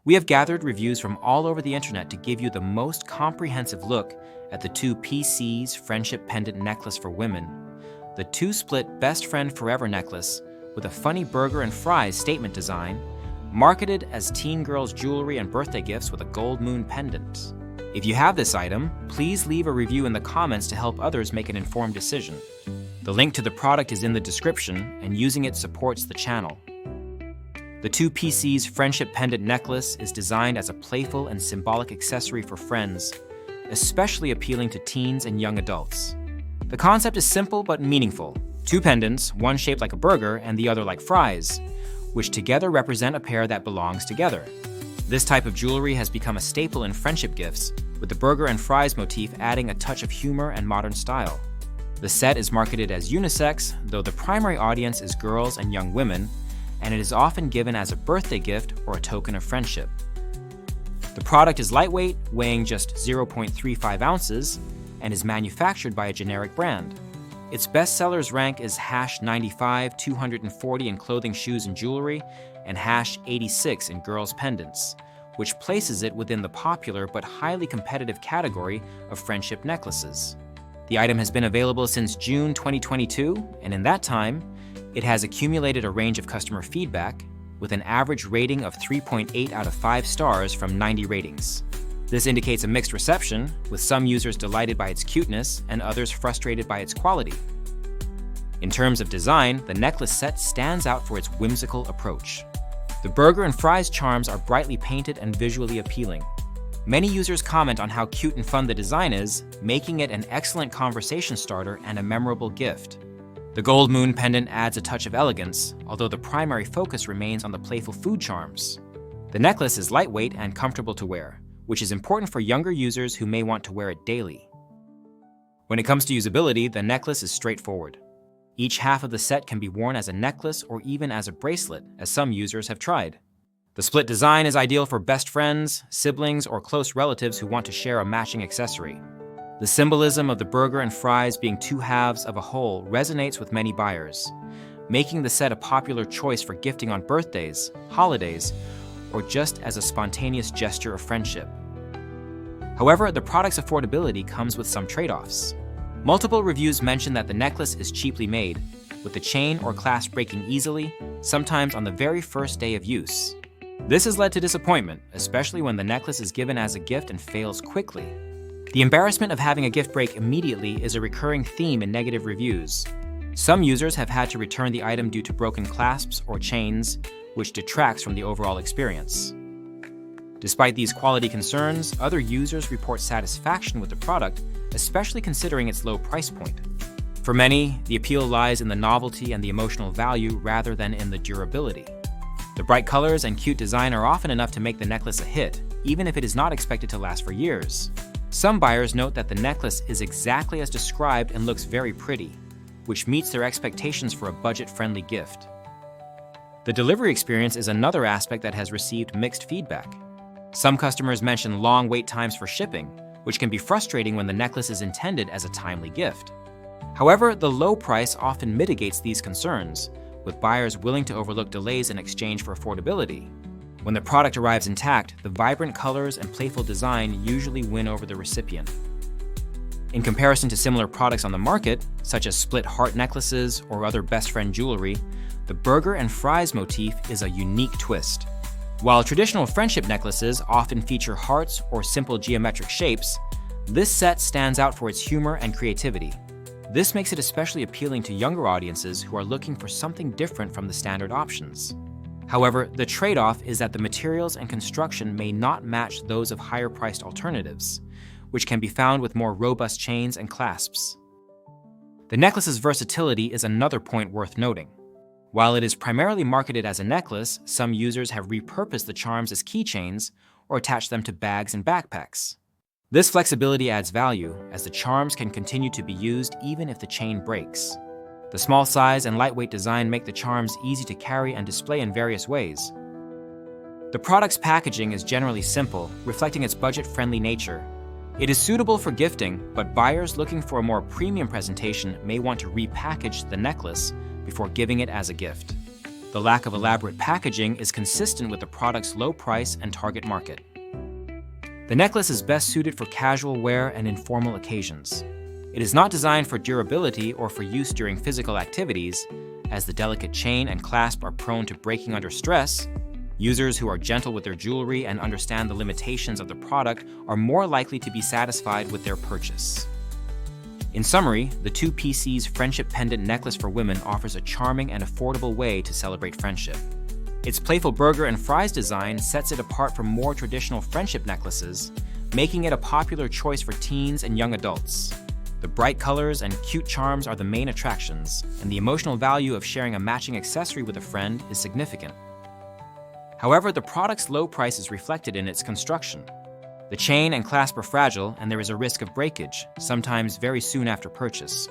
We have gathered reviews from all over the internet to give you the most comprehensive look at the two PC's Friendship Pendant Necklace for women, the two-split Best Friend Forever necklace with a funny burger and fries statement design, marketed as teen girls' jewelry and birthday gifts with a gold moon pendant. If you have this item, please leave a review in the comments to help others make an informed decision. The link to the product is in the description, and using it supports the channel. The two PC's Friendship Pendant Necklace is designed as a playful and symbolic accessory for friends, especially appealing to teens and young adults. The concept is simple but meaningful. Two pendants, one shaped like a burger and the other like fries, which together represent a pair that belongs together. This type of jewelry has become a staple in friendship gifts, with the burger and fries motif adding a touch of humor and modern style. The set is marketed as unisex, though the primary audience is girls and young women, and it is often given as a birthday gift or a token of friendship. The product is lightweight, weighing just 0.35 ounces, and is manufactured by a generic brand. Its bestsellers rank is #95, 240 in clothing, shoes, and jewelry, and #86 in girls' pendants, which places it within the popular but highly competitive category of friendship necklaces. The item has been available since June 2022, and in that time, it has accumulated a range of customer feedback, with an average rating of 3.8 out of 5 stars from 90 ratings. This indicates a mixed reception, with some users delighted by its cuteness and others frustrated by its quality. In terms of design, the necklace set stands out for its whimsical approach. The burger and fries charms are brightly painted and visually appealing. Many users comment on how cute and fun the design is, making it an excellent conversation starter and a memorable gift. The gold moon pendant adds a touch of elegance, although the primary focus remains on the playful food charms. The necklace is lightweight and comfortable to wear, which is important for younger users who may want to wear it daily. When it comes to usability, the necklace is straightforward. Each half of the set can be worn as a necklace or even as a bracelet, as some users have tried. The split design is ideal for best friends, siblings, or close relatives who want to share a matching accessory. The symbolism of the burger and fries being two halves of a whole resonates with many buyers, making the set a popular choice for gifting on birthdays, holidays, or just as a spontaneous gesture of friendship. However, the product's affordability comes with some trade-offs. Multiple reviews mention that the necklace is cheaply made, with the chain or clasp breaking easily, sometimes on the very first day of use. This has led to disappointment, especially when the necklace is given as a gift and fails quickly. The embarrassment of having a gift break immediately is a recurring theme in negative reviews. Some users have had to return the item due to broken clasps or chains, which detracts from the overall experience. Despite these quality concerns, other users report satisfaction with the product, especially considering its low price point. For many, the appeal lies in the novelty and the emotional value rather than in the durability. The bright colors and cute design are often enough to make the necklace a hit, even if it is not expected to last for years. Some buyers note that the necklace is exactly as described and looks very pretty, which meets their expectations for a budget-friendly gift. The delivery experience is another aspect that has received mixed feedback. Some customers mention long wait times for shipping, which can be frustrating when the necklace is intended as a timely gift. However, the low price often mitigates these concerns, with buyers willing to overlook delays in exchange for affordability. When the product arrives intact, the vibrant colors and playful design usually win over the recipient. In comparison to similar products on the market, such as split heart necklaces or other best friend jewelry, the burger and fries motif is a unique twist. While traditional friendship necklaces often feature hearts or simple geometric shapes, this set stands out for its humor and creativity. This makes it especially appealing to younger audiences who are looking for something different from the standard options. However, the trade-off is that the materials and construction may not match those of higher-priced alternatives, which can be found with more robust chains and clasps. The necklace's versatility is another point worth noting. While it is primarily marketed as a necklace, some users have repurposed the charms as keychains or attached them to bags and backpacks. This flexibility adds value, as the charms can continue to be used even if the chain breaks. The small size and lightweight design make the charms easy to carry and display in various ways. The product's packaging is generally simple, reflecting its budget-friendly nature. It is suitable for gifting, but buyers looking for a more premium presentation may want to repackage the necklace before giving it as a gift. The lack of elaborate packaging is consistent with the product's low price and target market. The necklace is best suited for casual wear and informal occasions. It is not designed for durability or for use during physical activities, as the delicate chain and clasp are prone to breaking under stress. Users who are gentle with their jewelry and understand the limitations of the product are more likely to be satisfied with their purchase. In summary, the 2PC's Friendship Pendant Necklace for Women offers a charming and affordable way to celebrate friendship. Its playful burger and fries design sets it apart from more traditional friendship necklaces, making it a popular choice for teens and young adults. The bright colors and cute charms are the main attractions, and the emotional value of sharing a matching accessory with a friend is significant. However, the product's low price is reflected in its construction. The chain and clasp are fragile, and there is a risk of breakage, sometimes very soon after purchase.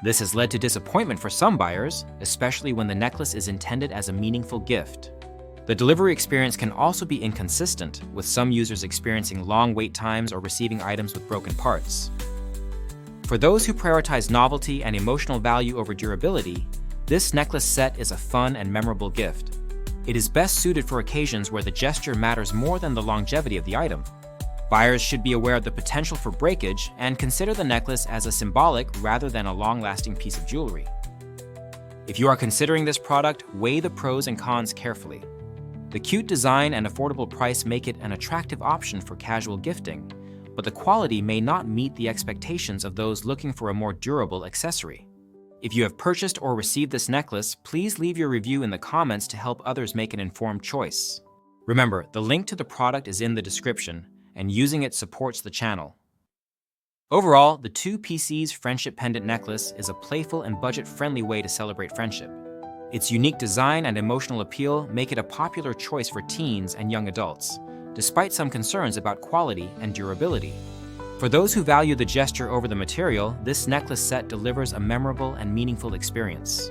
This has led to disappointment for some buyers, especially when the necklace is intended as a meaningful gift. The delivery experience can also be inconsistent, with some users experiencing long wait times or receiving items with broken parts. For those who prioritize novelty and emotional value over durability, this necklace set is a fun and memorable gift. It is best suited for occasions where the gesture matters more than the longevity of the item. Buyers should be aware of the potential for breakage and consider the necklace as a symbolic rather than a long-lasting piece of jewelry. If you are considering this product, weigh the pros and cons carefully. The cute design and affordable price make it an attractive option for casual gifting, but the quality may not meet the expectations of those looking for a more durable accessory. If you have purchased or received this necklace, please leave your review in the comments to help others make an informed choice. Remember, the link to the product is in the description, and using it supports the channel. Overall, the 2PC's Friendship Pendant Necklace is a playful and budget-friendly way to celebrate friendship. Its unique design and emotional appeal make it a popular choice for teens and young adults, despite some concerns about quality and durability. For those who value the gesture over the material, this necklace set delivers a memorable and meaningful experience.